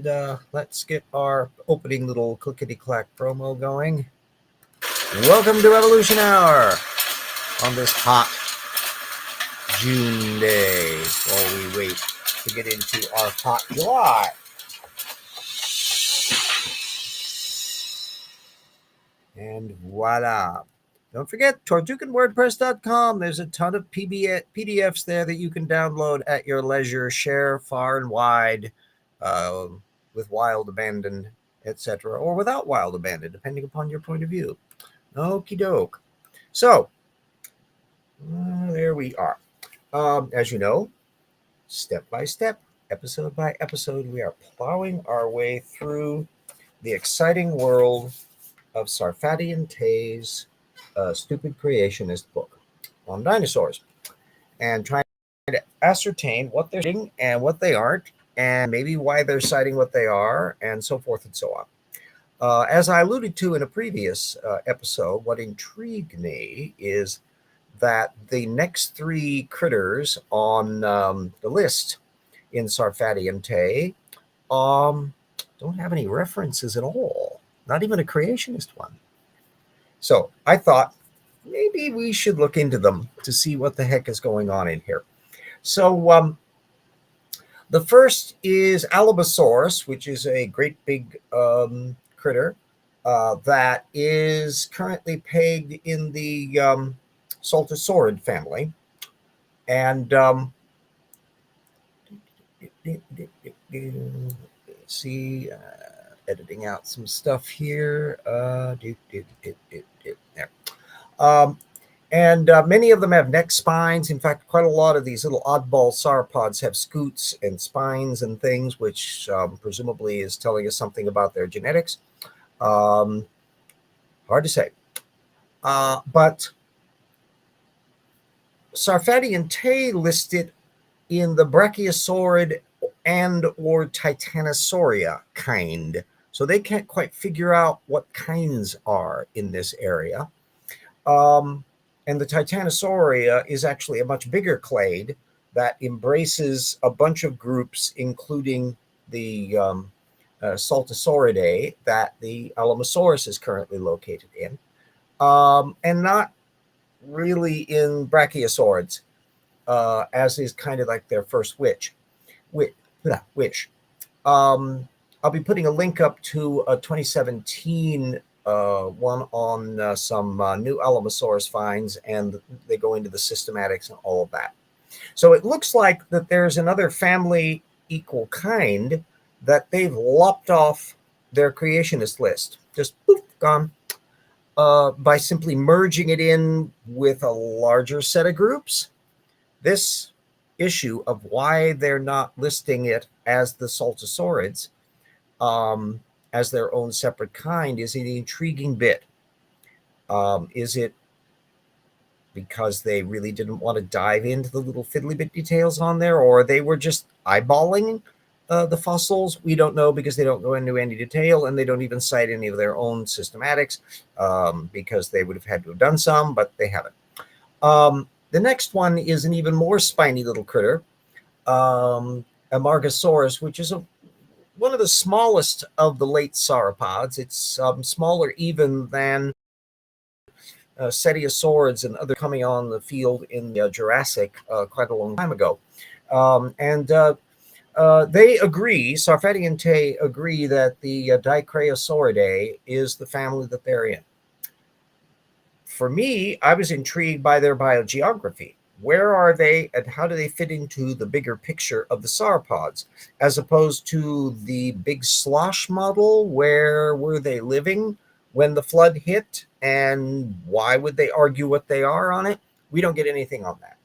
and let's get our opening little clickety-clack promo going. Welcome to Evolution Hour on this hot June day while we wait to get into our hot July. And voila. Don't forget, tortuganwordpress.com. There's a ton of PDFs there that you can download at your leisure, share far and wide, with wild abandon, etc., or without wild abandon, depending upon your point of view. Okie doke. So, there we are. As you know, step by step, episode by episode, we are plowing our way through the exciting world of Sarfati Tay's Stupid Creationist book on dinosaurs, and trying to ascertain what they're citing and what they aren't, and maybe why they're citing what they are, and so forth and so on. As I alluded to in a previous episode, what intrigued me is that the next three critters on the list in Sarfati Tay don't have any references at all, not even a creationist one. So I thought maybe we should look into them to see what the heck is going on in here. So the first is Alabasaurus, which is a great big critter that is currently pegged in the Saltosaurid family. And see, editing out some stuff here. There. And many of them have neck spines. In fact, quite a lot of these little oddball sauropods have scutes and spines and things, which presumably is telling us something about their genetics. Hard to say. But Sarfati Tay listed in the Brachiosaurid and or Titanosauria kind. So they can't quite figure out what kinds are in this area. And the Titanosauria is actually a much bigger clade that embraces a bunch of groups, including the Saltosauridae that the Alamosaurus is currently located in, and not really in Brachiosaurids, as is kind of like their first wish. I'll be putting a link up to a 2017 one on some new Alamosaurus finds, and they go into the systematics and all of that. So it looks like that there's another family equal kind that they've lopped off their creationist list. Just poof, gone. By simply merging it in with a larger set of groups. This issue of why they're not listing it as the Saltosaurids as their own separate kind is an intriguing bit. Is it because they really didn't want to dive into the little fiddly bit details on there, or they were just eyeballing the fossils? We don't know, because they don't go into any detail, and they don't even cite any of their own systematics, because they would have had to have done some, but they haven't. The next one is an even more spiny little critter, Amargasaurus, which is one of the smallest of the late sauropods. It's smaller even than Cetiosaurids and other coming on the field in the Jurassic quite a long time ago. They agree, Sarfati Tay agree, that the Dicraeosauridae is the family that they're in. For me, I was intrigued by their biogeography. Where are they, and how do they fit into the bigger picture of the sauropods, as opposed to the big slosh model? Where were they living when the flood hit, and why would they argue what they are on it? We don't get anything on that.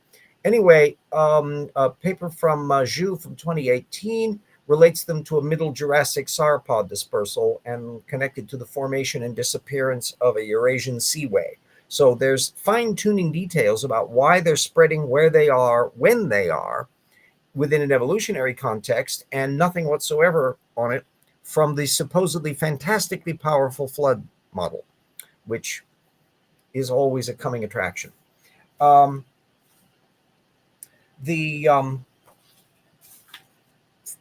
Anyway, a paper from Zhu from 2018 relates them to a Middle Jurassic sauropod dispersal and connected to the formation and disappearance of a Eurasian seaway. So there's fine-tuning details about why they're spreading, where they are, when they are, within an evolutionary context, and nothing whatsoever on it from the supposedly fantastically powerful flood model, which is always a coming attraction. The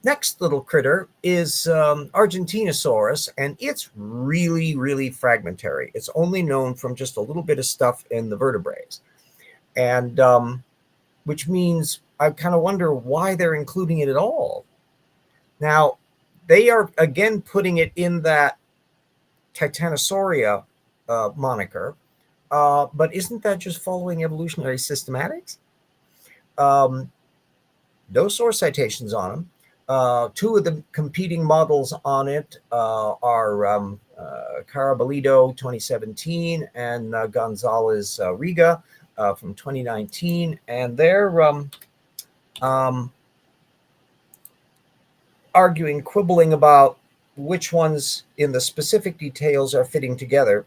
Next little critter is Argentinosaurus, and it's really, really fragmentary. It's only known from just a little bit of stuff in the vertebrae, and which means I kind of wonder why they're including it at all. Now, they are again putting it in that Titanosauria moniker, but isn't that just following evolutionary systematics? No source citations on them. Two of the competing models on it are Carabalito 2017 and Gonzalez Riga from 2019, and they're arguing, quibbling about which ones in the specific details are fitting together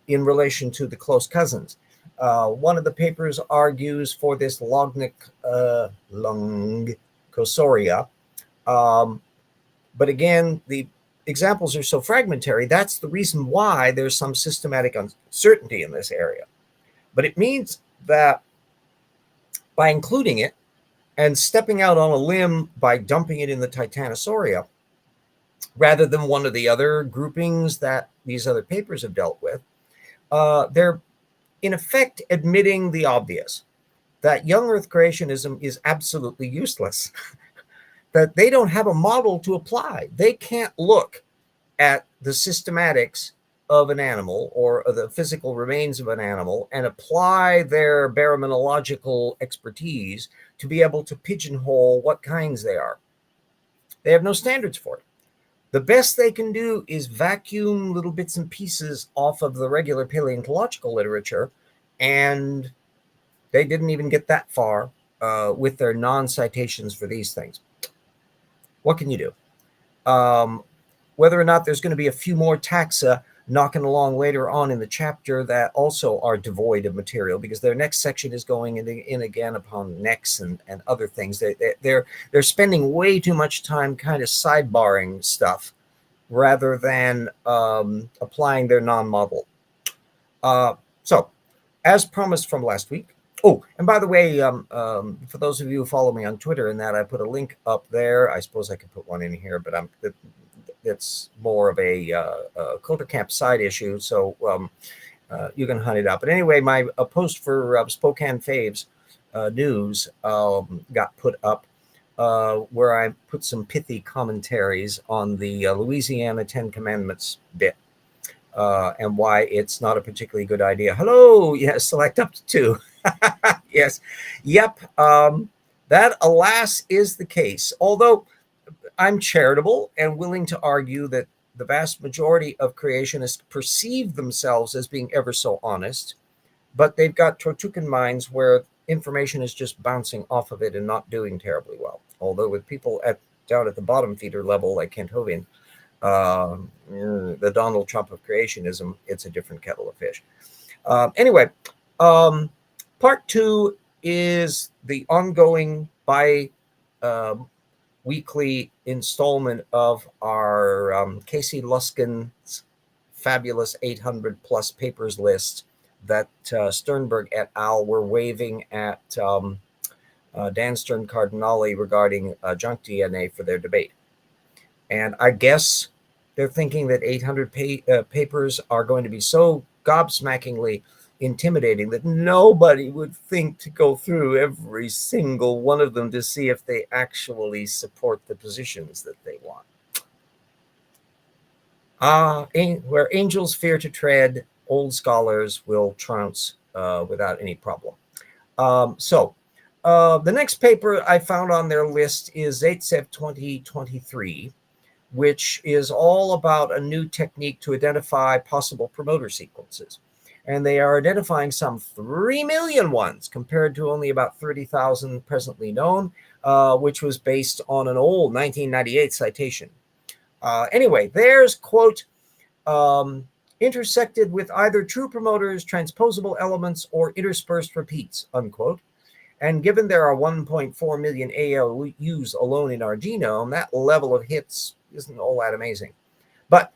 in relation to the close cousins. One of the papers argues for this Lungcosoria, but again, the examples are so fragmentary. That's the reason why there's some systematic uncertainty in this area. But it means that by including it and stepping out on a limb by dumping it in the Titanosauria, rather than one of the other groupings that these other papers have dealt with, they're in effect admitting the obvious, that young Earth creationism is absolutely useless, that they don't have a model to apply. They can't look at the systematics of an animal or the physical remains of an animal and apply their baraminological expertise to be able to pigeonhole what kinds they are. They have no standards for it. The best they can do is vacuum little bits and pieces off of the regular paleontological literature, and they didn't even get that far with their non-citations for these things. What can you do? Whether or not there's going to be a few more taxa knocking along later on in the chapter that also are devoid of material, because their next section is going in again upon necks and other things. They're spending way too much time kind of sidebarring stuff rather than applying their non-model. So, as promised from last week. Oh, and by the way, for those of you who follow me on Twitter and that, I put a link up there. I suppose I could put one in here, but it's more of a Coulter Camp side issue, so you can hunt it up. But anyway, a post for Spokane Faves News got put up where I put some pithy commentaries on the Louisiana Ten Commandments bit and why it's not a particularly good idea. Hello, yes, select up to 2. Yes, yep, that alas is the case. Although I'm charitable and willing to argue that the vast majority of creationists perceive themselves as being ever so honest, but they've got Tortugan minds where information is just bouncing off of it and not doing terribly well. Although with people down at the bottom feeder level, like Kent Hovind, the Donald Trump of creationism, it's a different kettle of fish. Anyway, part 2 is the ongoing weekly installment of our Casey Luskin's fabulous 800 plus papers list that Sternberg et al. Were waving at Dan Stern Cardinale regarding junk DNA for their debate. And I guess they're thinking that 800 papers are going to be so gobsmackingly intimidating that nobody would think to go through every single one of them to see if they actually support the positions that they want. Where angels fear to tread, old scholars will trounce without any problem. So the next paper I found on their list is Zaitsev 2023, which is all about a new technique to identify possible promoter sequences. And they are identifying some 3 million ones compared to only about 30,000 presently known, which was based on an old 1998 citation. Anyway, there's, quote, intersected with either true promoters, transposable elements, or interspersed repeats, unquote. And given there are 1.4 million ALUs alone in our genome, that level of hits isn't all that amazing. But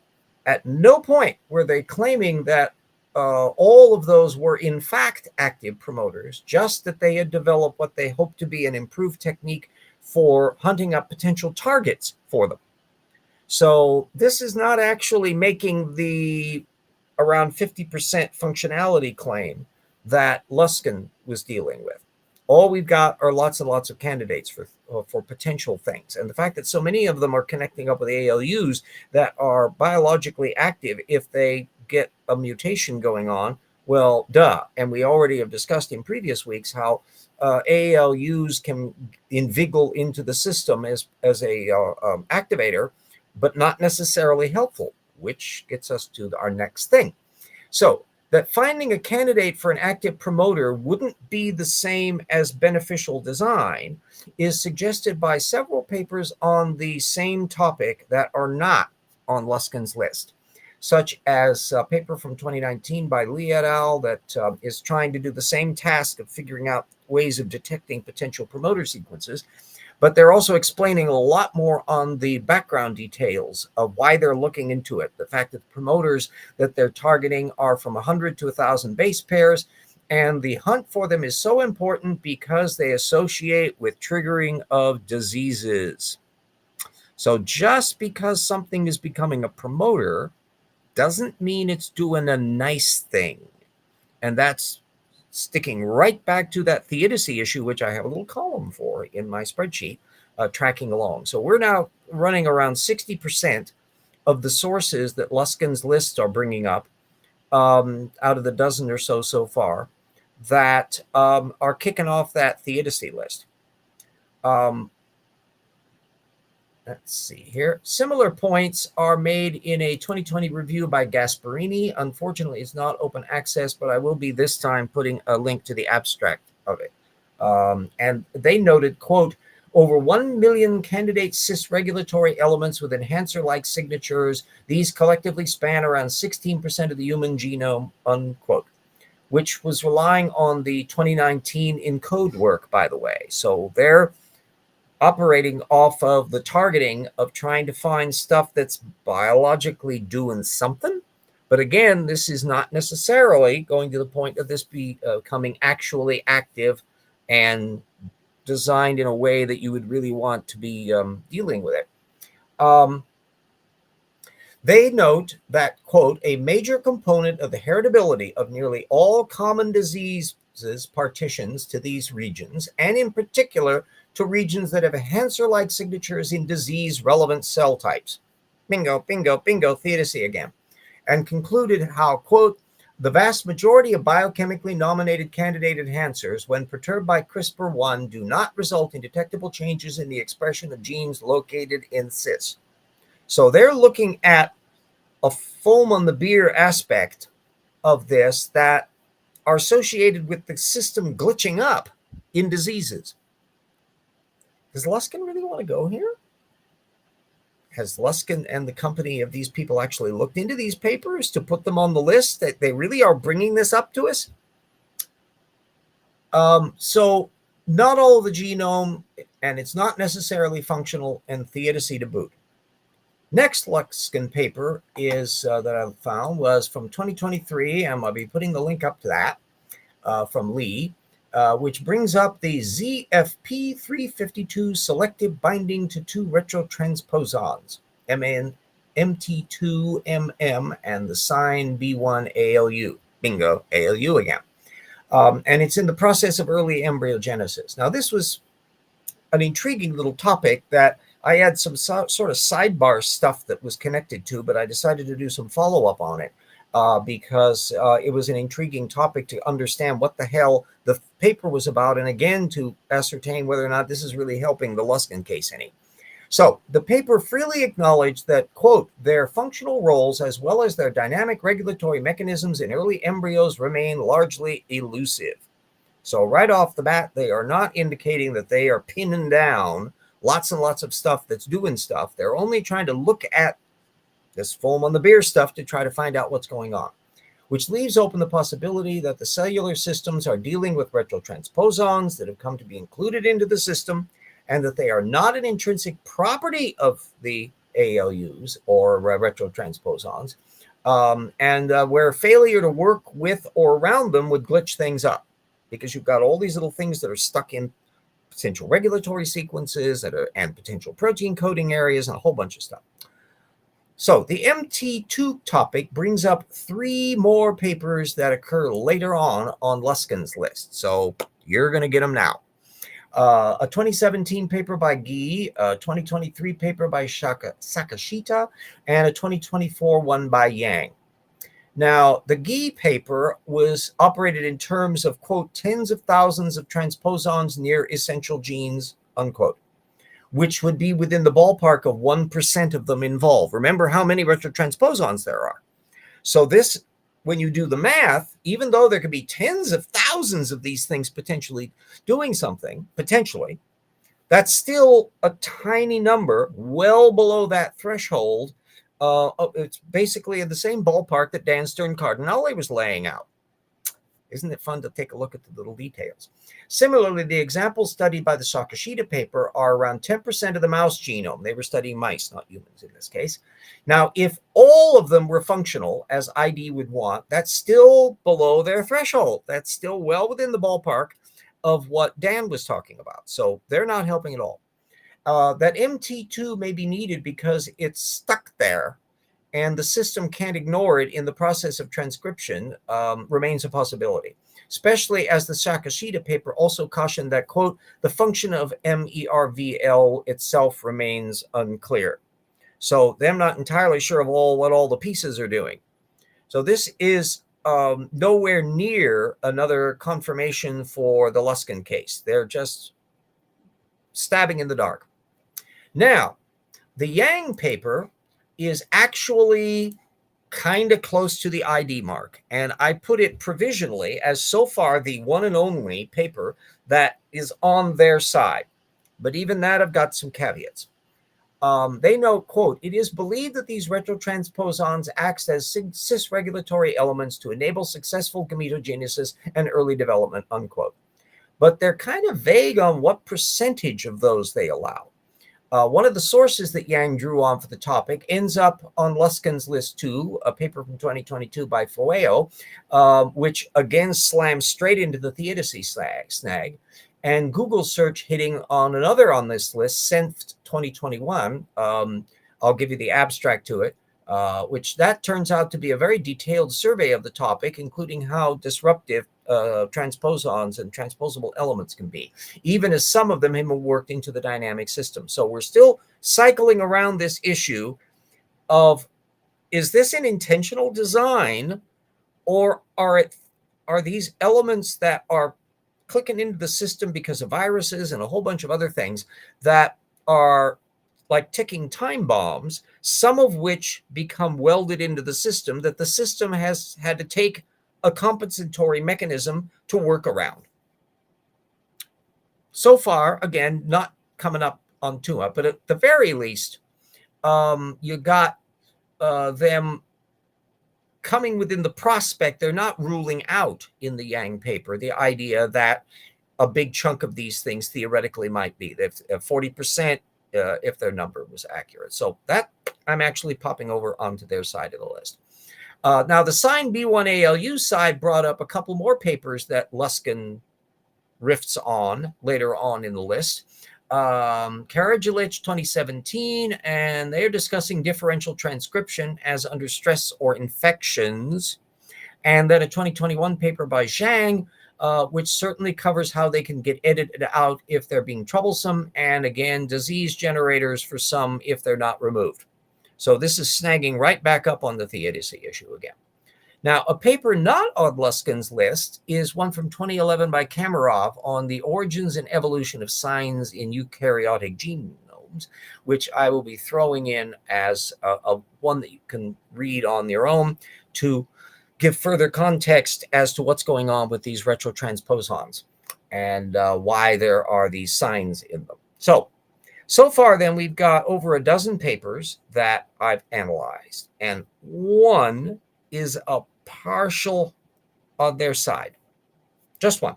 at no point were they claiming that all of those were in fact active promoters, just that they had developed what they hoped to be an improved technique for hunting up potential targets for them. So this is not actually making the around 50% functionality claim that Luskin was dealing with. All we've got are lots and lots of candidates for potential things. And the fact that so many of them are connecting up with ALUs that are biologically active if they get a mutation going on, well, duh. And we already have discussed in previous weeks how ALUs can inveigle into the system as a activator, but not necessarily helpful, which gets us to our next thing. So that finding a candidate for an active promoter wouldn't be the same as beneficial design is suggested by several papers on the same topic that are not on Luskin's list, such as a paper from 2019 by Lee et al. That is trying to do the same task of figuring out ways of detecting potential promoter sequences. But they're also explaining a lot more on the background details of why they're looking into it. The fact that the promoters that they're targeting are from 100 to 1,000 base pairs, and the hunt for them is so important because they associate with triggering of diseases. So just because something is becoming a promoter doesn't mean it's doing a nice thing. And that's sticking right back to that theodicy issue, which I have a little column for in my spreadsheet, tracking along. So we're now running around 60% of the sources that Luskin's lists are bringing up out of the dozen or so far that are kicking off that theodicy list. Let's see here. Similar points are made in a 2020 review by Gasparini. Unfortunately, it's not open access, but I will be this time putting a link to the abstract of it. And they noted, quote, over 1 million candidate cis regulatory elements with enhancer-like signatures. These collectively span around 16% of the human genome, unquote, which was relying on the 2019 ENCODE work, by the way. So they're operating off of the targeting of trying to find stuff that's biologically doing something. But again, this is not necessarily going to the point of this becoming actually active and designed in a way that you would really want to be dealing with it. They note that, quote, a major component of the heritability of nearly all common diseases partitions to these regions, and in particular to regions that have enhancer-like signatures in disease-relevant cell types. Bingo, bingo, bingo, theodicy again. And concluded how, quote, the vast majority of biochemically nominated candidate enhancers, when perturbed by CRISPR-1, do not result in detectable changes in the expression of genes located in cis. So they're looking at a foam on the beer aspect of this that are associated with the system glitching up in diseases. Does Luskin really want to go here? Has Luskin and the company of these people actually looked into these papers to put them on the list that they really are bringing this up to us? So not all of the genome, and it's not necessarily functional and theodicy to boot. Next Luskin paper is that I found was from 2023, and I'll be putting the link up to that from Lee, which brings up the ZFP352 selective binding to two retrotransposons, MT2MM and the sign B1 ALU. Bingo, ALU again. And it's in the process of early embryogenesis. Now, this was an intriguing little topic that I had some sort of sidebar stuff that was connected to, but I decided to do some follow-up on it because it was an intriguing topic to understand what the hell the paper was about, and again, to ascertain whether or not this is really helping the Luskin case any. So the paper freely acknowledged that, quote, their functional roles as well as their dynamic regulatory mechanisms in early embryos remain largely elusive. So right off the bat, they are not indicating that they are pinning down lots and lots of stuff that's doing stuff. They're only trying to look at this foam on the beer stuff to try to find out what's going on, which leaves open the possibility that the cellular systems are dealing with retrotransposons that have come to be included into the system, and that they are not an intrinsic property of the ALUs or retrotransposons, and where failure to work with or around them would glitch things up, because you've got all these little things that are stuck in potential regulatory sequences and potential protein coding areas and a whole bunch of stuff. So the MT2 topic brings up 3 more papers that occur later on Luskin's list. So you're going to get them now. A 2017 paper by Guy, a 2023 paper by Sakashita, and a 2024 one by Yang. Now, the Guy paper was operated in terms of, quote, tens of thousands of transposons near essential genes, unquote, which would be within the ballpark of 1% of them involved. Remember how many retrotransposons there are. So this, when you do the math, even though there could be tens of thousands of these things potentially doing something, potentially, that's still a tiny number, well below that threshold. It's basically in the same ballpark that Dan Stern-Cardinale was laying out. Isn't it fun to take a look at the little details? Similarly, the examples studied by the Sakashita paper are around 10% of the mouse genome. They were studying mice, not humans in this case. Now, if all of them were functional, as ID would want, that's still below their threshold. That's still well within the ballpark of what Dan was talking about. So they're not helping at all. That MT2 may be needed because it's stuck there and the system can't ignore it in the process of transcription remains a possibility, especially as the Sakashita paper also cautioned that, quote, the function of MERVL itself remains unclear. So they're not entirely sure of what all the pieces are doing. So this is nowhere near another confirmation for the Luskin case. They're just stabbing in the dark. Now, the Yang paper is actually kind of close to the ID mark. And I put it provisionally as so far the one and only paper that is on their side. But even that, I've got some caveats. They note, quote, it is believed that these retrotransposons act as cis-regulatory elements to enable successful gametogenesis and early development, unquote. But they're kind of vague on what percentage of those they allow. One of the sources that Yang drew on for the topic ends up on Luskin's list too, a paper from 2022 by Fueo, which again slams straight into the theodicy snag. And Google search hitting on another on this list, Senft 2021. I'll give you the abstract to it, which that turns out to be a very detailed survey of the topic, including how disruptive transposons and transposable elements can be, even as some of them have worked into the dynamic system. So we're still cycling around this issue of, is this an intentional design, or are these elements that are clicking into the system because of viruses and a whole bunch of other things that are like ticking time bombs, some of which become welded into the system that the system has had to take a compensatory mechanism to work around. So far, again, not coming up on too much, but at the very least, you got them coming within the prospect. They're not ruling out in the Yang paper the idea that a big chunk of these things theoretically might be, that 40% if their number was accurate. So that I'm actually popping over onto their side of the list. Now, the signed B1ALU side brought up a couple more papers that Luskin riffs on later on in the list. Karajulich 2017, and they're discussing differential transcription as under stress or infections. And then a 2021 paper by Zhang, which certainly covers how they can get edited out if they're being troublesome, and again, disease generators for some if they're not removed. So this is snagging right back up on the theodicy issue again. Now, a paper not on Luskin's list is one from 2011 by Kamarov on the origins and evolution of signs in eukaryotic genomes, which I will be throwing in as a one that you can read on your own to give further context as to what's going on with these retrotransposons and why there are these signs in them. So far, then, we've got over a dozen papers that I've analyzed, and one is a partial on their side. Just one.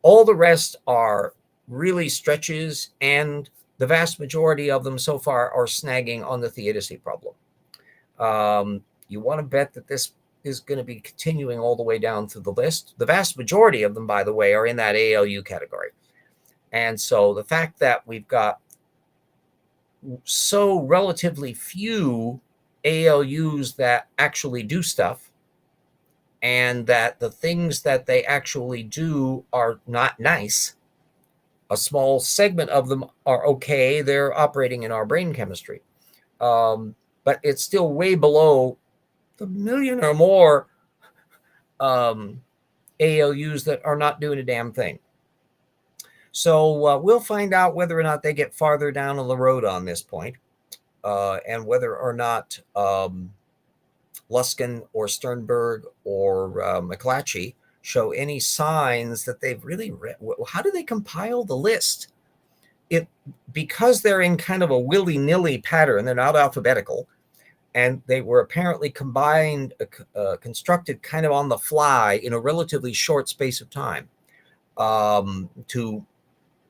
All the rest are really stretches, and the vast majority of them so far are snagging on the theodicy problem. You want to bet that this is going to be continuing all the way down through the list. The vast majority of them, by the way, are in that ALU category. And so the fact that we've got so relatively few ALUs that actually do stuff, and that the things that they actually do are not nice. A small segment of them are okay. They're operating in our brain chemistry. But it's still way below the million or more ALUs that are not doing a damn thing. So we'll find out whether or not they get farther down on the road on this point, and whether or not Luskin or Sternberg or McClatchy show any signs that they've really read. How do they compile the list? Because they're in kind of a willy-nilly pattern, they're not alphabetical, and they were apparently constructed kind of on the fly in a relatively short space of time, to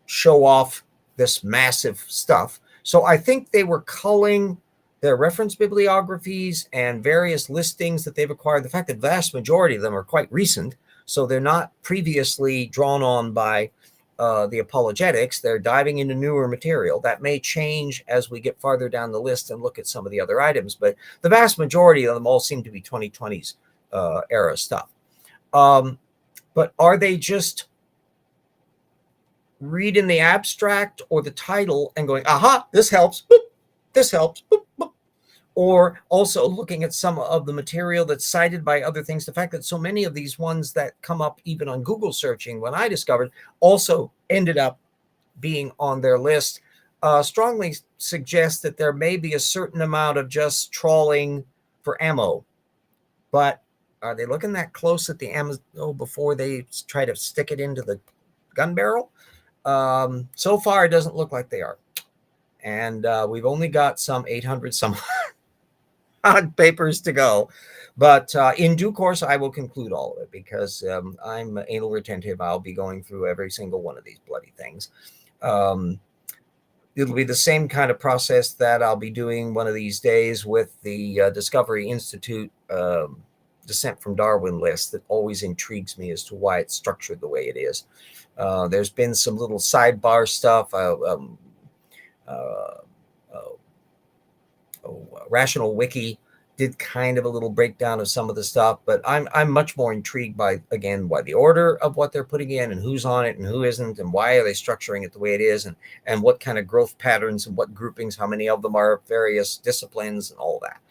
show off this massive stuff. So I think they were culling their reference bibliographies and various listings that they've acquired. The fact that the vast majority of them are quite recent, so they're not previously drawn on by the apologetics. They're diving into newer material. That may change as we get farther down the list and look at some of the other items, but the vast majority of them all seem to be 2020s era stuff. But are they just reading the abstract or the title and going, aha, this helps, boop, this helps, boop, boop. Or also looking at some of the material that's cited by other things. The fact that so many of these ones that come up even on Google searching, when I discovered, also ended up being on their list, strongly suggests that there may be a certain amount of just trawling for ammo. But are they looking that close at the ammo before they try to stick it into the gun barrel? So far, it doesn't look like they are. And we've only got some 800 some odd papers to go. But in due course, I will conclude all of it, because I'm anal retentive. I'll be going through every single one of these bloody things. It'll be the same kind of process that I'll be doing one of these days with the Discovery Institute Descent from Darwin list that always intrigues me as to why it's structured the way it is. There's been some little sidebar stuff. Rational Wiki did kind of a little breakdown of some of the stuff, but I'm much more intrigued by, again, why the order of what they're putting in and who's on it and who isn't, and why are they structuring it the way it is, and what kind of growth patterns and what groupings, how many of them are various disciplines and all that.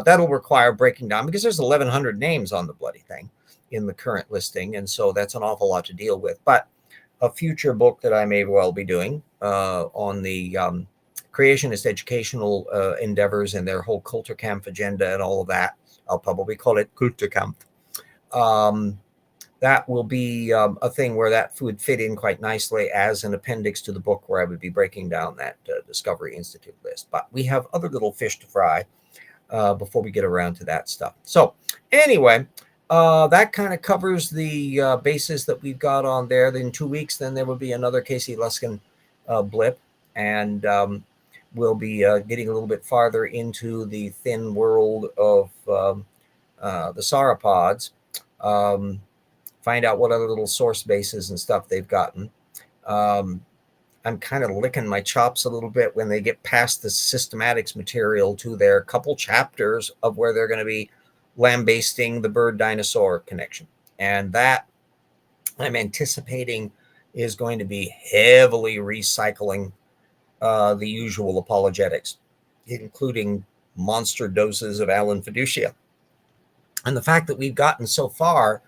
That'll require breaking down, because there's 1,100 names on the bloody thing in the current listing, and so that's an awful lot to deal with. But a future book that I may well be doing on the creationist educational endeavors and their whole Kulturkampf agenda and all of that. I'll probably call it Kulturkampf. That will be a thing where that would fit in quite nicely as an appendix to the book, where I would be breaking down that Discovery Institute list. But we have other little fish to fry before we get around to that stuff. So anyway, that kind of covers the basis that we've got on there. Then in 2 weeks, then there will be another Casey Luskin blip, and we'll be getting a little bit farther into the thin world of the sauropods, find out what other little source bases and stuff they've gotten. I'm kind of licking my chops a little bit when they get past the systematics material to their couple chapters of where they're going to be lambasting the bird-dinosaur connection. And that, I'm anticipating, is going to be heavily recycling the usual apologetics, including monster doses of Alan Fiducia. And the fact that we've gotten so far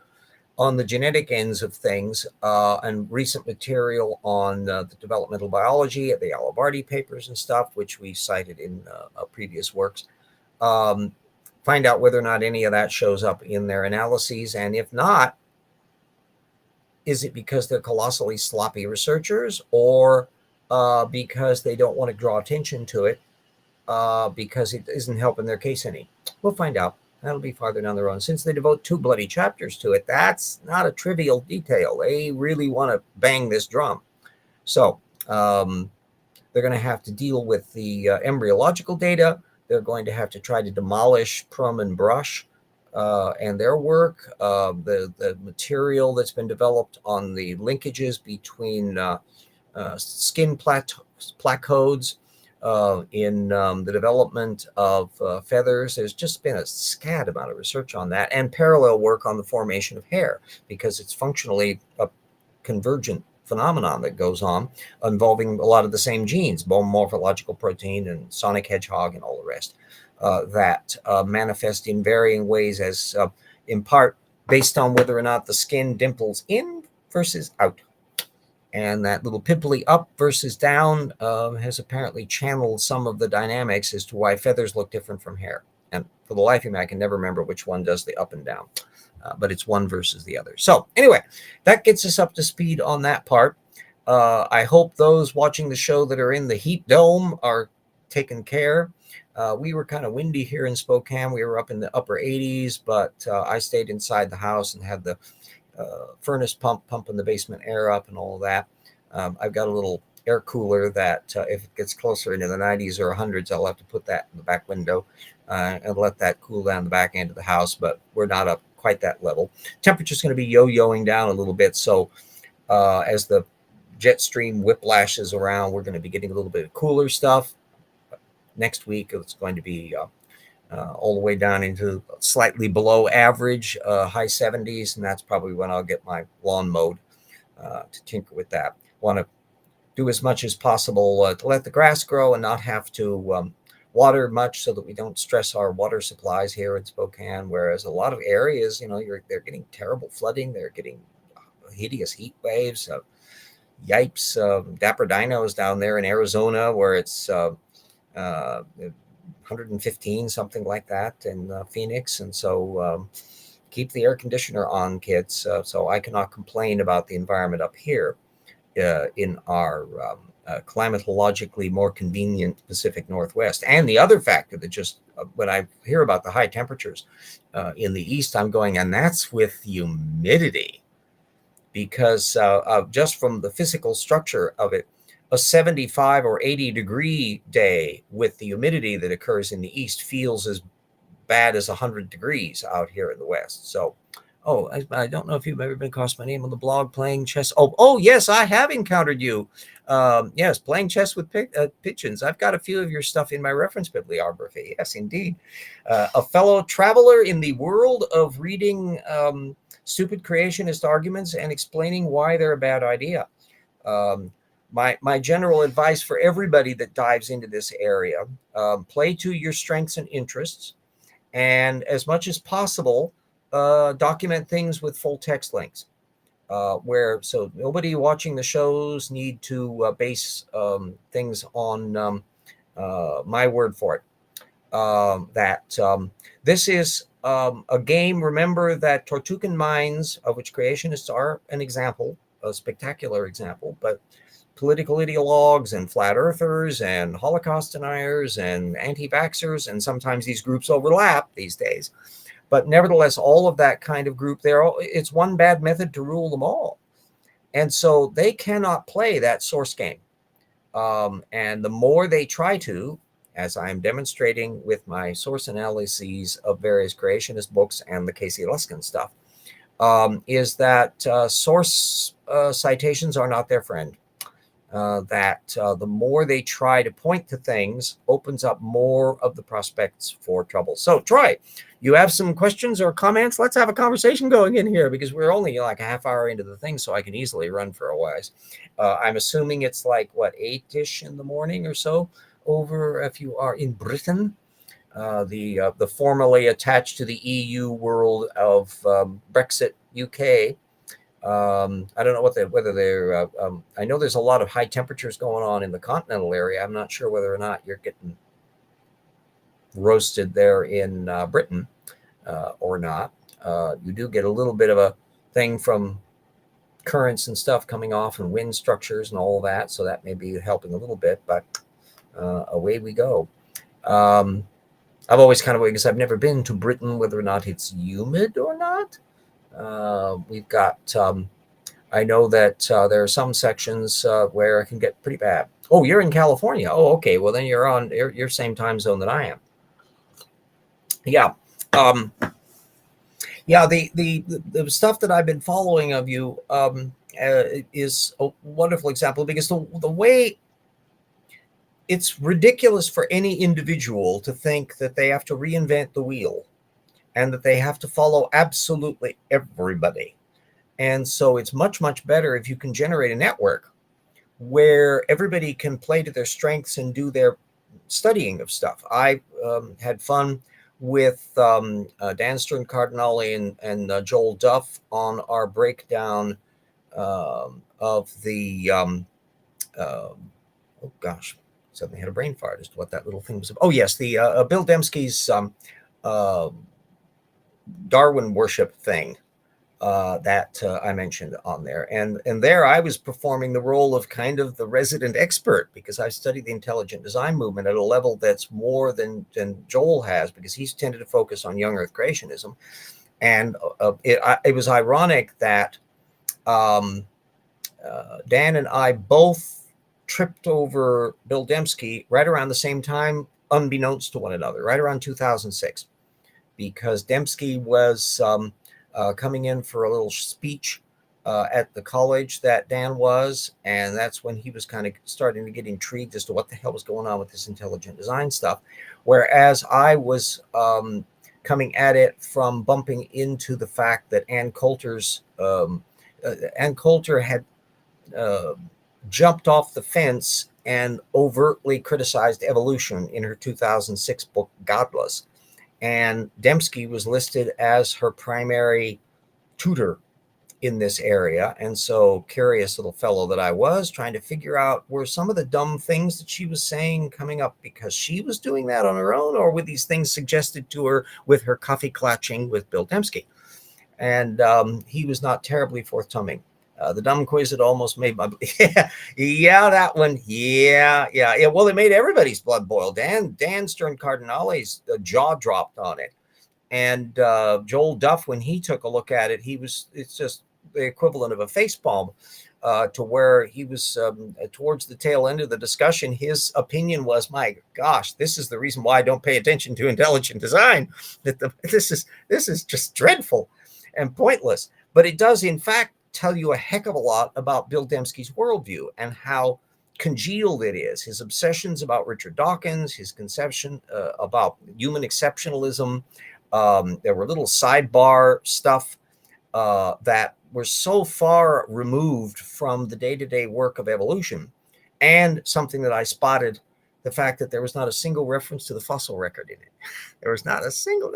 on the genetic ends of things, and recent material on the developmental biology, the Alibardi papers and stuff, which we cited in previous works, find out whether or not any of that shows up in their analyses. And if not, is it because they're colossally sloppy researchers, or because they don't want to draw attention to it, because it isn't helping their case any? We'll find out. That'll be farther down the road. Since they devote 2 bloody chapters to it, that's not a trivial detail. They really want to bang this drum. So they're going to have to deal with the embryological data. They're going to have to try to demolish Prum and Brush and their work, the material that's been developed on the linkages between skin placodes, in the development of feathers. There's just been a scad amount of research on that, and parallel work on the formation of hair, because it's functionally a convergent phenomenon that goes on, involving a lot of the same genes, bone morphological protein and sonic hedgehog and all the rest, that manifest in varying ways, as in part based on whether or not the skin dimples in versus out. And that little pimply up versus down has apparently channeled some of the dynamics as to why feathers look different from hair. And for the life of me, I can never remember which one does the up and down, but it's one versus the other. So anyway, that gets us up to speed on that part. I hope those watching the show that are in the heat dome are taken care. We were kind of windy here in Spokane. We were up in the upper 80s, but I stayed inside the house and had the furnace pumping the basement air up and all of that. I've got a little air cooler that if it gets closer into the 90s or 100s, I'll have to put that in the back window and let that cool down the back end of the house, but we're not up quite that level. Temperature's going to be yo-yoing down a little bit, so as the jet stream whiplashes around, we're going to be getting a little bit of cooler stuff. Next week, it's going to be all the way down into slightly below average, high 70s, and that's probably when I'll get my lawn mowed to tinker with that. Want to do as much as possible to let the grass grow and not have to water much, so that we don't stress our water supplies here in Spokane, whereas a lot of areas, they're getting terrible flooding, they're getting hideous heat waves. Yipes, dapper dinos down there in Arizona, where it's 115, something like that, in Phoenix. And so keep the air conditioner on, kids. So I cannot complain about the environment up here in our climatologically more convenient Pacific Northwest. And the other factor that just, when I hear about the high temperatures in the east, I'm going, and that's with humidity, because just from the physical structure of it, a 75 or 80 degree day with the humidity that occurs in the east feels as bad as 100 degrees out here in the west. So, I don't know if you've ever been across my name on the blog, Playing Chess. Oh, yes, I have encountered you. Yes, Playing Chess with Pigeons. I've got a few of your stuff in my reference bibliography. Yes, indeed. A fellow traveler in the world of reading stupid creationist arguments and explaining why they're a bad idea. My general advice for everybody that dives into this area, play to your strengths and interests, and as much as possible, document things with full text links, so nobody watching the shows need to base things on my word for it. This is a game. Remember that Tortugan minds, of which creationists are an example, a spectacular example, but political ideologues and flat earthers and Holocaust deniers and anti-vaxxers, and sometimes these groups overlap these days. But nevertheless, all of that kind of group, it's one bad method to rule them all. And so they cannot play that source game. And the more they try to, as I'm demonstrating with my source analyses of various creationist books and the Casey Luskin stuff, is that source citations are not their friend. The more they try to point to things opens up more of the prospects for trouble. So Troy, you have some questions or comments? Let's have a conversation going in here, because we're only like a half hour into the thing, so I can easily run for a while. I'm assuming it's like, 8-ish in the morning or so over if you are in Britain, the formerly attached to the EU world of Brexit UK. I don't know whether they're. I know there's a lot of high temperatures going on in the continental area. I'm not sure whether or not you're getting roasted there in Britain or not. You do get a little bit of a thing from currents and stuff coming off, and wind structures and all that, so that may be helping a little bit. But away we go. I've always kind of, because I've never been to Britain, whether or not it's humid or not. We've got, I know that there are some sections where it can get pretty bad. Oh, you're in California. Oh, okay. Well, then you're on your same time zone that I am. Yeah. Yeah. The stuff that I've been following of you, is a wonderful example, because the way it's ridiculous for any individual to think that they have to reinvent the wheel and that they have to follow absolutely everybody. And so it's much, much better if you can generate a network where everybody can play to their strengths and do their studying of stuff. I had fun with Dan Stern Cardinale and Joel Duff on our breakdown of the, oh gosh, suddenly had a brain fart as to what that little thing was. Oh, yes, the Bill Dembski's uh, Darwin worship thing. That I mentioned on there. And there I was performing the role of kind of the resident expert, because I studied the intelligent design movement at a level that's more than Joel has, because he's tended to focus on young earth creationism. And it was ironic that Dan and I both tripped over Bill Dembski right around the same time, unbeknownst to one another, right around 2006, because Dembski was coming in for a little speech at the college that Dan was. And that's when he was kind of starting to get intrigued as to what the hell was going on with this intelligent design stuff. Whereas I was coming at it from bumping into the fact that Ann Coulter's, Ann Coulter had jumped off the fence and overtly criticized evolution in her 2006 book, Godless. And Dembski was listed as her primary tutor in this area. And so, curious little fellow that I was, trying to figure out, were some of the dumb things that she was saying coming up because she was doing that on her own, or were these things suggested to her with her coffee clatching with Bill Dembski? And he was not terribly forthcoming. The dumb quiz that almost made my that one. Yeah. Well, it made everybody's blood boil. Dan Stern Cardinale's jaw dropped on it, and Joel Duff, when he took a look at it, it's just the equivalent of a facepalm. To where he was towards the tail end of the discussion, his opinion was, "My gosh, this is the reason why I don't pay attention to intelligent design. This is just dreadful and pointless." But it does, in fact, tell you a heck of a lot about Bill Dembski's worldview and how congealed it is. His obsessions about Richard Dawkins, his conception about human exceptionalism. There were little sidebar stuff that were so far removed from the day-to-day work of evolution, and something that I spotted, the fact that there was not a single reference to the fossil record in it. There was not a single,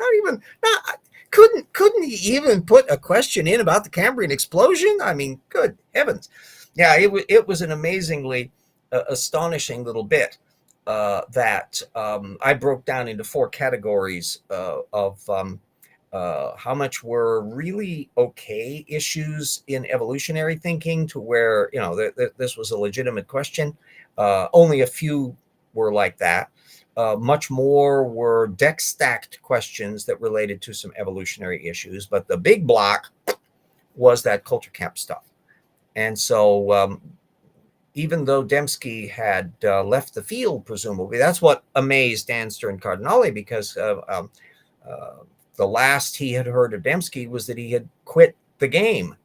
couldn't he even put a question in about the Cambrian explosion? I mean, good heavens. Yeah, it was an amazingly astonishing little bit that I broke down into 4 categories of how much were really okay issues in evolutionary thinking, to where, this was a legitimate question. Only a few were like that. Much more were deck stacked questions that related to some evolutionary issues. But the big block was that culture camp stuff. And so even though Dembski had left the field, presumably, that's what amazed Dan Stern Cardinale, because the last he had heard of Dembski was that he had quit the game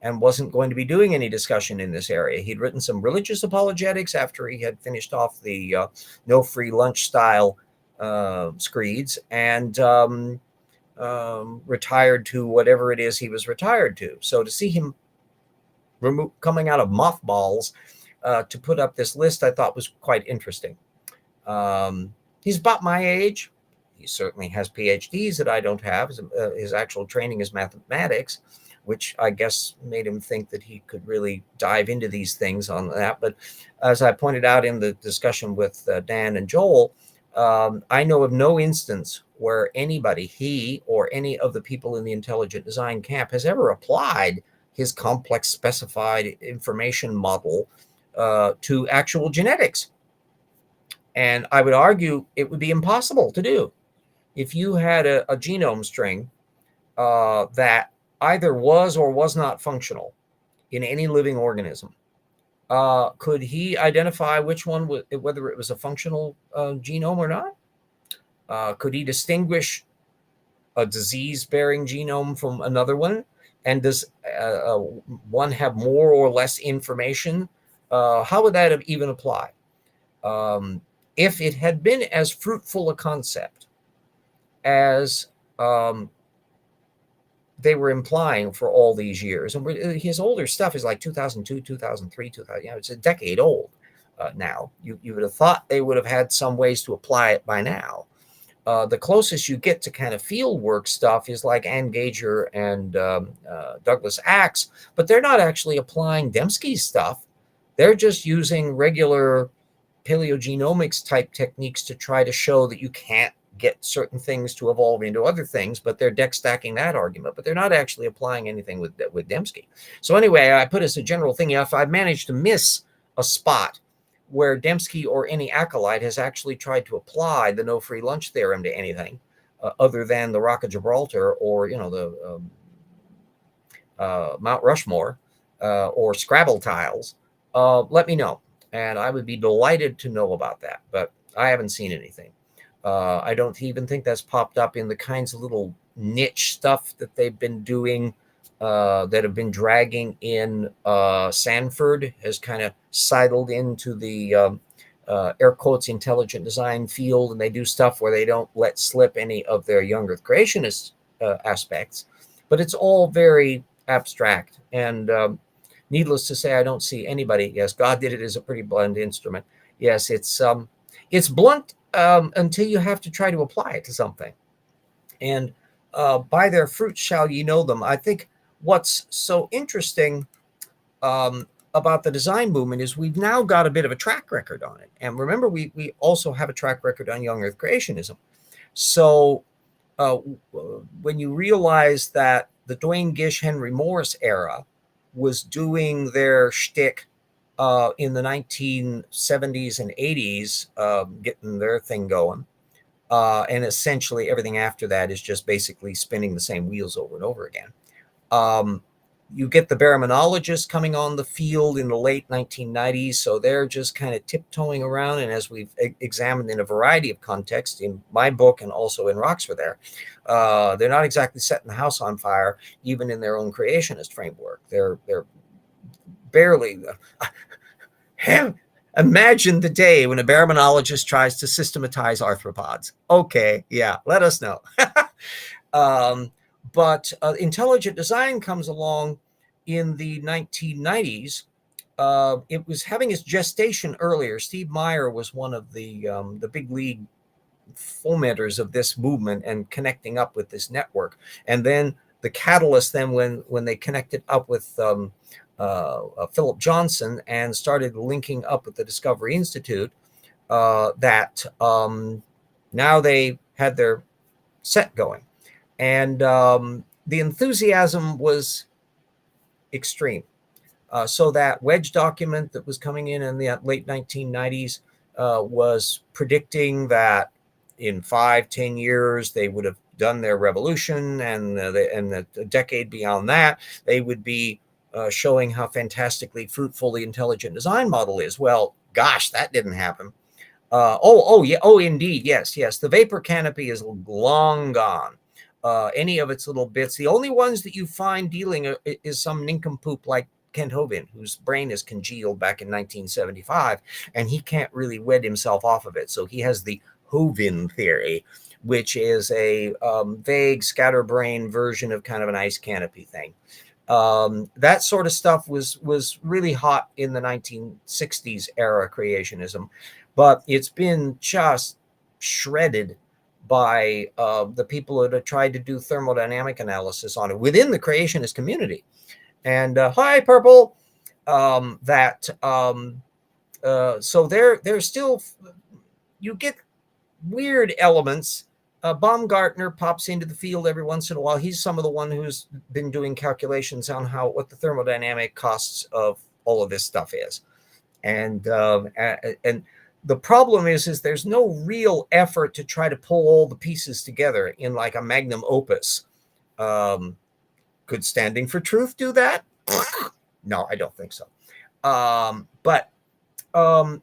and wasn't going to be doing any discussion in this area. He'd written some religious apologetics after he had finished off the no free lunch style screeds, and retired to whatever it is he was retired to. So to see him coming out of mothballs to put up this list, I thought was quite interesting. He's about my age. He certainly has PhDs that I don't have. His actual training is mathematics, which I guess made him think that he could really dive into these things on that. But as I pointed out in the discussion with Dan and Joel, I know of no instance where anybody, he or any of the people in the intelligent design camp, has ever applied his complex specified information model to actual genetics. And I would argue it would be impossible to do. If you had a genome string that either was or was not functional in any living organism, could he identify which one, whether it was a functional genome or not? Could he distinguish a disease-bearing genome from another one? And does one have more or less information? How would that have even apply? If it had been as fruitful a concept as they were implying for all these years, and his older stuff is like 2002, 2003, 2000. It's a decade old now. You would have thought they would have had some ways to apply it by now. The closest you get to kind of field work stuff is like Ann Gager and Douglas Axe, but they're not actually applying Dembski's stuff. They're just using regular paleogenomics type techniques to try to show that you can't get certain things to evolve into other things, but they're deck stacking that argument, but they're not actually applying anything with Dembski. So anyway, I put as a general thing, if I've managed to miss a spot where Dembski or any acolyte has actually tried to apply the no free lunch theorem to anything other than the Rock of Gibraltar or, the Mount Rushmore or Scrabble tiles, let me know. And I would be delighted to know about that, but I haven't seen anything. I don't even think that's popped up in the kinds of little niche stuff that they've been doing that have been dragging in. Sanford has kind of sidled into the air quotes intelligent design field, and they do stuff where they don't let slip any of their young earth creationist aspects, but it's all very abstract. And needless to say, I don't see anybody. Yes, God did it as a pretty blunt instrument. Yes, it's blunt until you have to try to apply it to something. And by their fruits shall ye know them. I think what's so interesting about the design movement is we've now got a bit of a track record on it. And remember, we also have a track record on young earth creationism. So when you realize that the Duane Gish, Henry Morris era was doing their shtick in the 1970s and 80s, getting their thing going. And essentially everything after that is just basically spinning the same wheels over and over again. You get the baraminologists coming on the field in the late 1990s, so they're just kind of tiptoeing around. And as we've examined in a variety of contexts in my book and also in Rocks for There, they're not exactly setting the house on fire, even in their own creationist framework. They're barely. Imagine the day when a baraminologist tries to systematize arthropods. Okay, yeah, let us know. But intelligent design comes along in the 1990s. It was having its gestation earlier. Steve Meyer was one of the big league fomenters of this movement and connecting up with this network. And then the catalyst, then when they connected up with Philip Johnson and started linking up with the Discovery Institute, that now they had their set going. And the enthusiasm was extreme. So that wedge document that was coming in the late 1990s was predicting that in 5-10 years, they would have done their revolution. And the decade beyond that, they would be showing how fantastically fruitful the intelligent design model is. Well, gosh, that didn't happen. Indeed. Yes. The vapor canopy is long gone. Any of its little bits. The only ones that you find dealing is some nincompoop like Kent Hovind, whose brain is congealed back in 1975, and he can't really wed himself off of it. So he has the Hovind theory, which is a vague scatterbrain version of kind of an ice canopy thing. That sort of stuff was really hot in the 1960s era creationism, but it's been just shredded by the people that have tried to do thermodynamic analysis on it within the creationist community. And hi, Purple. So there's still, you get weird elements. Baumgartner pops into the field every once in a while. He's some of the one who's been doing calculations on what the thermodynamic costs of all of this stuff is. And the problem is there's no real effort to try to pull all the pieces together in like a magnum opus. Could Standing for Truth do that? No, I don't think so. But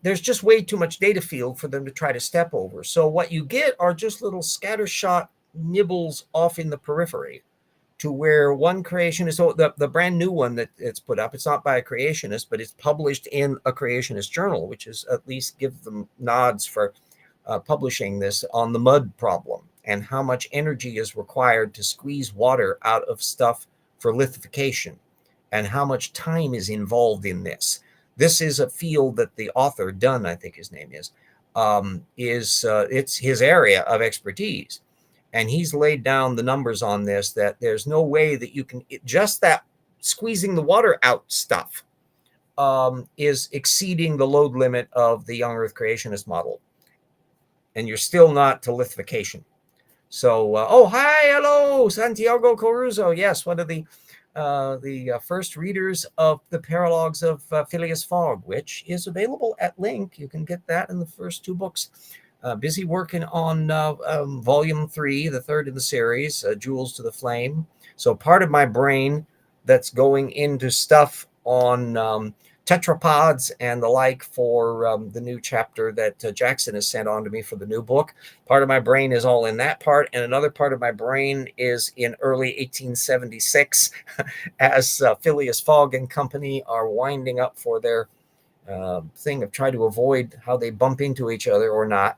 there's just way too much data field for them to try to step over. So what you get are just little scattershot nibbles off in the periphery. to where one creationist, so the brand new one that it's put up, it's not by a creationist, but it's published in a creationist journal, which is at least give them nods for publishing this on the mud problem and how much energy is required to squeeze water out of stuff for lithification and how much time is involved in this. This is a field that the author, Dunn, I think his name is it's his area of expertise. And he's laid down the numbers on this, that there's no way that you can, just that squeezing the water out stuff is exceeding the load limit of the young Earth creationist model. And you're still not to lithification. So, oh, hi, hello, Santiago Caruso. Yes, one of the first readers of the Paralogs of Phileas Fogg, which is available at Link. You can get that in the first 2 books. Busy working on volume 3, the third in the series, Jewels to the Flame. So part of my brain that's going into stuff on tetrapods and the like for the new chapter that Jackson has sent on to me for the new book. Part of my brain is all in that part, and another part of my brain is in early 1876 as Phileas Fogg and company are winding up for their thing of trying to avoid how they bump into each other or not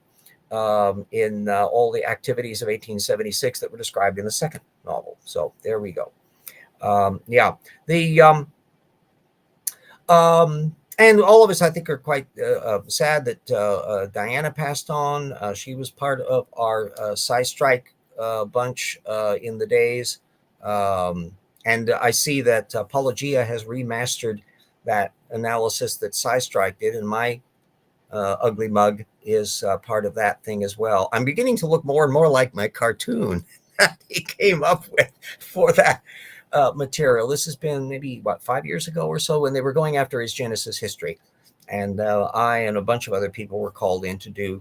in all the activities of 1876 that were described in the second novel. So there we go. Yeah, the and all of us, I think, are quite sad that Diana passed on. She was part of our Sci-Strike bunch in the days. And I see that Apologia has remastered that analysis that Sci-Strike did, and my ugly mug is part of that thing as well. I'm beginning to look more and more like my cartoon that he came up with for that material. This has been maybe, 5 years ago or so, when they were going after his Genesis history. And I and a bunch of other people were called in to do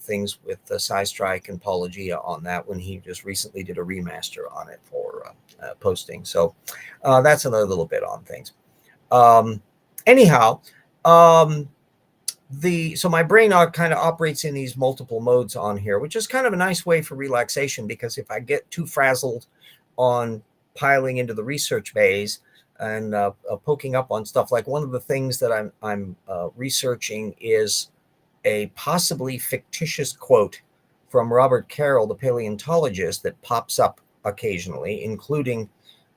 things with Sci-Strike and Apologia on that, when he just recently did a remaster on it for posting. So that's another little bit on things. Anyhow, so my brain kind of operates in these multiple modes on here, which is kind of a nice way for relaxation, because if I get too frazzled on piling into the research bays and poking up on stuff, like one of the things that I'm researching is a possibly fictitious quote from Robert Carroll, the paleontologist, that pops up occasionally, including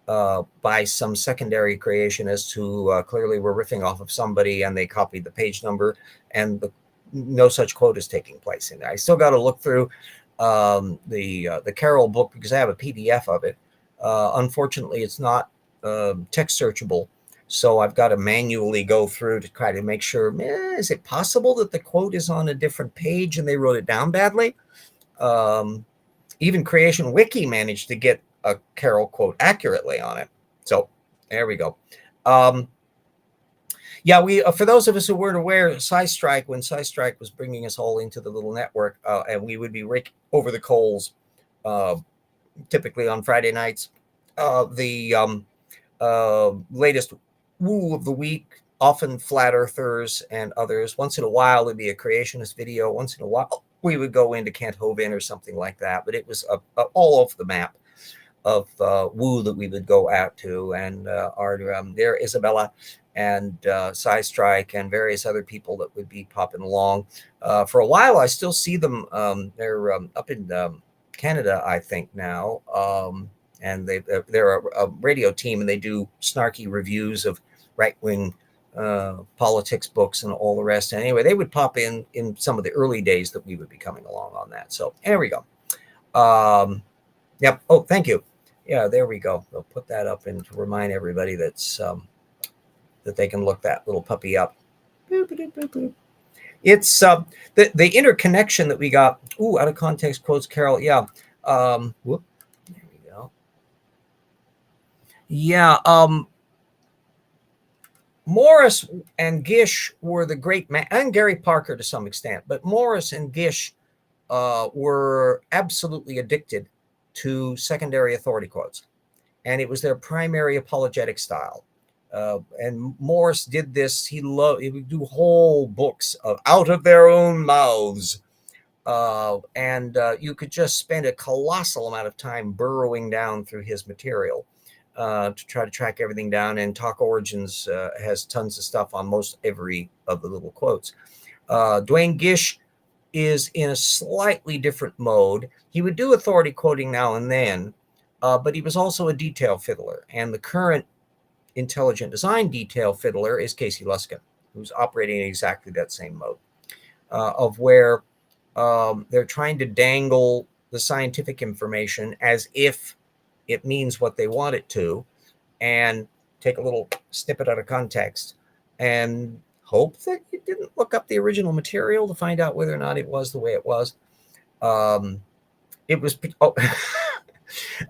by some secondary creationists who clearly were riffing off of somebody, and they copied the page number, and no such quote is taking place in there. I still got to look through the Carroll book because I have a PDF of it. Unfortunately, it's not text searchable, so I've got to manually go through to try to make sure, is it possible that the quote is on a different page and they wrote it down badly? Even Creation Wiki managed to get a Carroll quote accurately on it. So there we go. Yeah, we for those of us who weren't aware, Sci-Strike, when Sci-Strike was bringing us all into the little network, and we would be raking over the coals, typically on Friday nights. The latest woo of the week, often flat earthers and others. Once in a while, it'd be a creationist video. Once in a while, we would go into Kent Hovind or something like that. But it was all over the map of woo that we would go out to, and our there Isabella and Sci-Strike and various other people that would be popping along. For a while, I still see them. They're up in Canada, I think now, and they're a radio team, and they do snarky reviews of right-wing politics books and all the rest. And anyway, they would pop in some of the early days that we would be coming along on that. So there we go. Yep. Oh, thank you. Yeah, there we go. We'll put that up and to remind everybody that's that they can look that little puppy up. Boop, boop, boop, boop. It's the interconnection that we got. Ooh, out of context quotes Carroll. Yeah. Whoop. There we go. Yeah. Morris and Gish were the great man, and Gary Parker to some extent, but Morris and Gish were absolutely addicted to secondary authority quotes, and it was their primary apologetic style. And Morris did this. He would do whole books of out of their own mouths and you could just spend a colossal amount of time burrowing down through his material to try to track everything down. And Talk Origins has tons of stuff on most every of the little quotes. Dwayne Gish is in a slightly different mode. He would do authority quoting now and then, but he was also a detail fiddler. And the current intelligent design detail fiddler is Casey Luskin, who's operating in exactly that same mode of where they're trying to dangle the scientific information as if it means what they want it to, and take a little snippet out of context and hope that you didn't look up the original material to find out whether or not it was the way it was. It was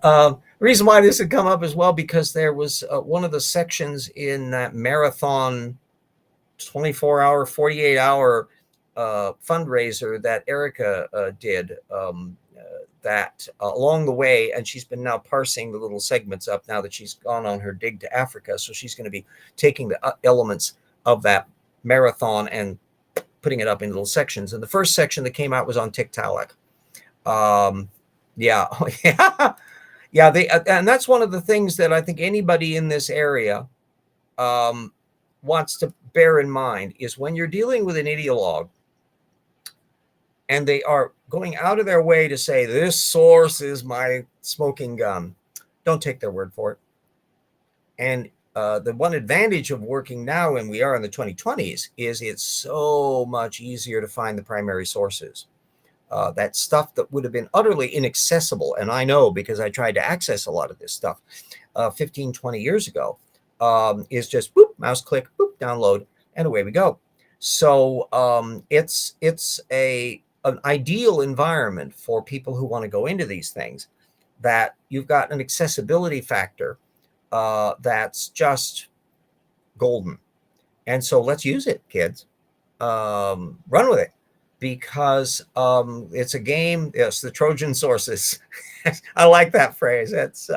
the reason why this had come up as well, because there was one of the sections in that marathon 24-hour, 48-hour fundraiser that Erica did that along the way, and she's been now parsing the little segments up now that she's gone on her dig to Africa. So she's going to be taking the elements of that marathon and putting it up in little sections. And the first section that came out was on Tiktaalik. Yeah. And that's one of the things that I think anybody in this area wants to bear in mind is when you're dealing with an ideologue and they are going out of their way to say, this source is my smoking gun, don't take their word for it. And the one advantage of working now, and we are in the 2020s, is it's so much easier to find the primary sources. That stuff that would have been utterly inaccessible, and I know because I tried to access a lot of this stuff 15, 20 years ago, is just boop, mouse click, boop, download, and away we go. So it's an ideal environment for people who want to go into these things, that you've got an accessibility factor that's just golden. And so let's use it, kids. Run with it, because it's a game. Yes, the Trojan sources. I like that phrase. It's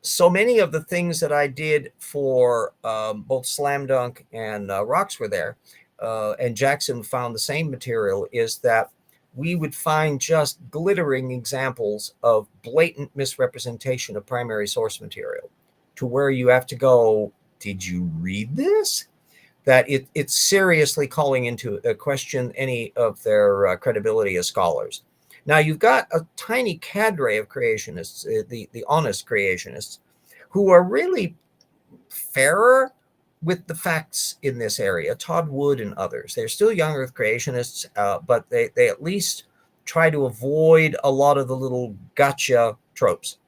so many of the things that I did for both Slam Dunk and Rocks Were There, and Jackson found the same material, is that we would find just glittering examples of blatant misrepresentation of primary source material, to where you have to go, did you read this? That it's seriously calling into a question any of their credibility as scholars. Now, you've got a tiny cadre of creationists, the honest creationists, who are really fairer with the facts in this area. Todd Wood and others. They're still young earth creationists, but they at least try to avoid a lot of the little gotcha tropes.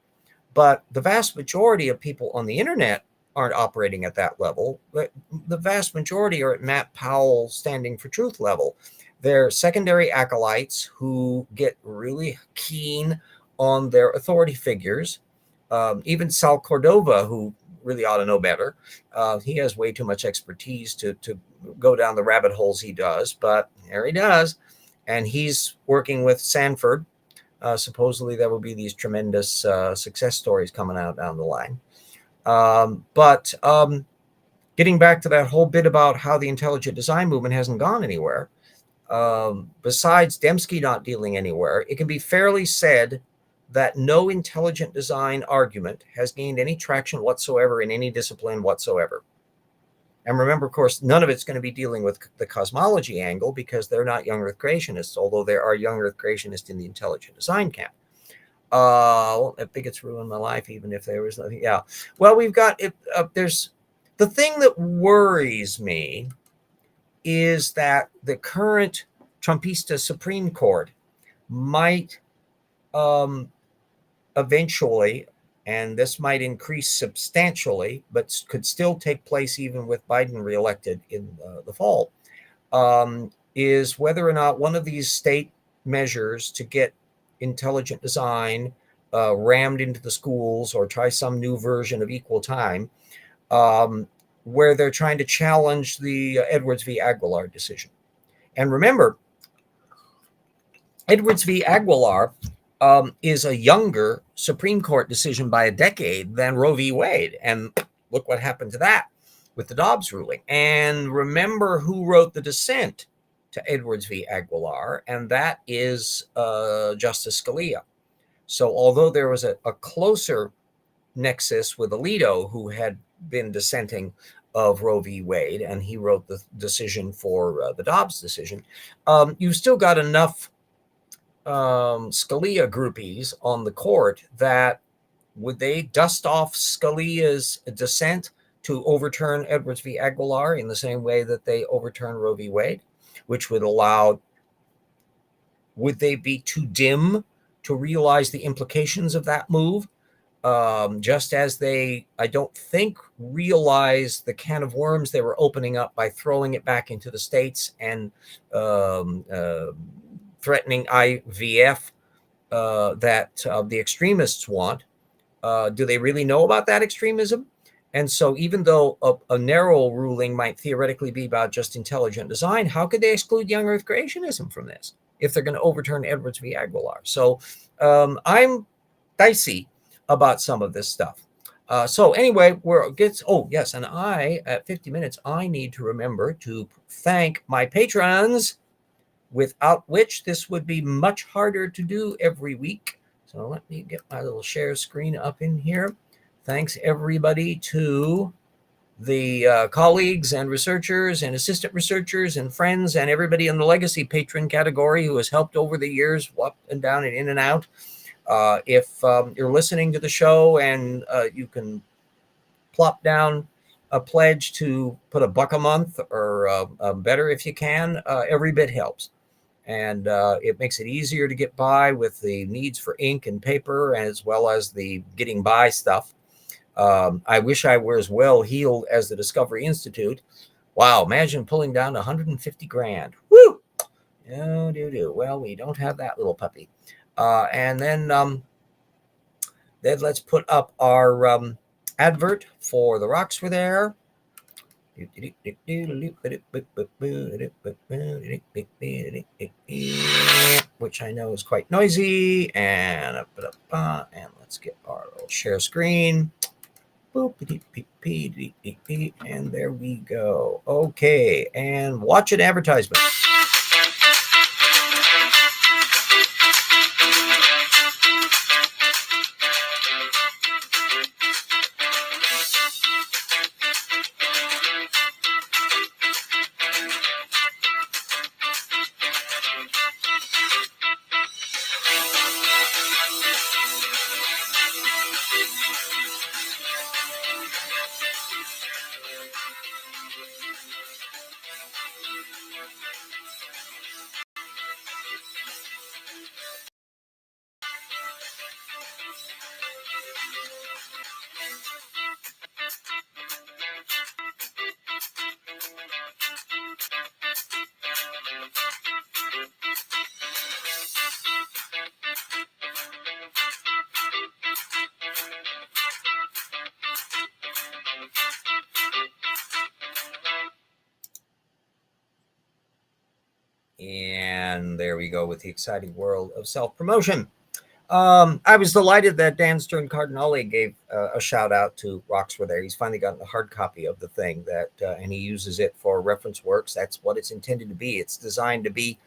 But the vast majority of people on the internet aren't operating at that level. But the vast majority are at Matt Powell standing for truth level. They're secondary acolytes who get really keen on their authority figures. Even Sal Cordova, who really ought to know better. He has way too much expertise to go down the rabbit holes he does, but there he does. And he's working with Sanford. Supposedly there will be these tremendous success stories coming out down the line. But getting back to that whole bit about how the intelligent design movement hasn't gone anywhere, besides Dembski not dealing anywhere, it can be fairly said that no intelligent design argument has gained any traction whatsoever in any discipline whatsoever. And remember, of course, none of it's going to be dealing with the cosmology angle, because they're not young earth creationists, although there are young earth creationists in the intelligent design camp. Well, I think it's ruined my life, even if there was nothing. Yeah. Well, we've got it. There's the thing that worries me is that the current Trumpista Supreme Court might eventually, and this might increase substantially, but could still take place even with Biden reelected in the fall, is whether or not one of these state measures to get intelligent design rammed into the schools, or try some new version of equal time, where they're trying to challenge the Edwards v. Aguilar decision. And remember, Edwards v. Aguilar is a younger Supreme Court decision by a decade than Roe v. Wade. And look what happened to that. with the Dobbs ruling. And remember who wrote the dissent to Edwards v. Aguilar, and that is Justice Scalia. So although there was a closer nexus with Alito, who had been dissenting of Roe v. Wade, and he wrote the decision for the Dobbs decision, you still got enough Scalia groupies on the court that would they dust off Scalia's dissent to overturn Edwards v. Aguilar in the same way that they overturned Roe v. Wade, which would allow, would they be too dim to realize the implications of that move? Just as they, I don't think, realized the can of worms they were opening up by throwing it back into the states and threatening IVF that the extremists want. Do they really know about that extremism? And so even though a narrow ruling might theoretically be about just intelligent design, how could they exclude young earth creationism from this if they're going to overturn Edwards v. Aguilar? So I'm dicey about some of this stuff. So anyway, oh yes, and I, at 50 minutes, I need to remember to thank my patrons, without which this would be much harder to do every week. So let me get my little share screen up in here. Thanks everybody to the colleagues and researchers and assistant researchers and friends and everybody in the legacy patron category who has helped over the years, up and down and in and out. If you're listening to the show and you can plop down a pledge to put $1 a month or better if you can, every bit helps. And it makes it easier to get by with the needs for ink and paper, as well as the getting by stuff. I wish I were as well heeled as the Discovery Institute. Wow, imagine pulling down 150 grand. Woo! Oh, well, we don't have that little puppy. And then let's put up our advert for The Rocks Were There, which I know is quite noisy. And let's get our little share screen. And there we go. Okay, and watch an advertisement. And there we go with the exciting world of self-promotion. I was delighted that Dan Stern Cardinale gave a shout out to Rocks Were There. He's finally gotten a hard copy of the thing and he uses it for reference works. That's what it's intended to be. It's designed to be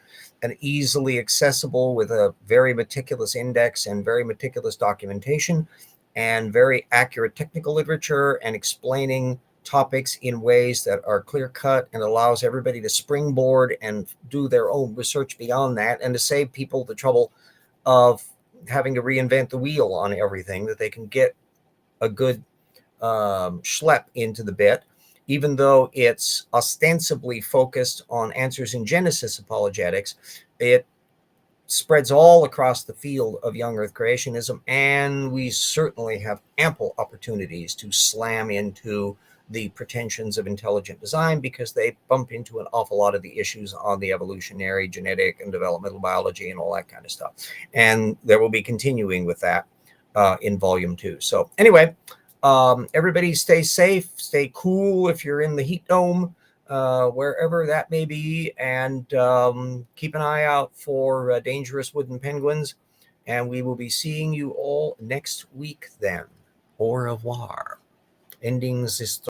an easily accessible with a very meticulous index and very meticulous documentation and very accurate technical literature and explaining topics in ways that are clear-cut and allows everybody to springboard and do their own research beyond that, and to save people the trouble of having to reinvent the wheel on everything, that they can get a good schlep into the bit, even though it's ostensibly focused on answers in Genesis apologetics. It spreads all across the field of young earth creationism, and we certainly have ample opportunities to slam into the pretensions of intelligent design, because they bump into an awful lot of the issues on the evolutionary, genetic, and developmental biology and all that kind of stuff. And there will be continuing with that in volume 2. So anyway, everybody stay safe, stay cool if you're in the heat dome, wherever that may be, and keep an eye out for dangerous wooden penguins. And we will be seeing you all next week then. Au revoir. Endings is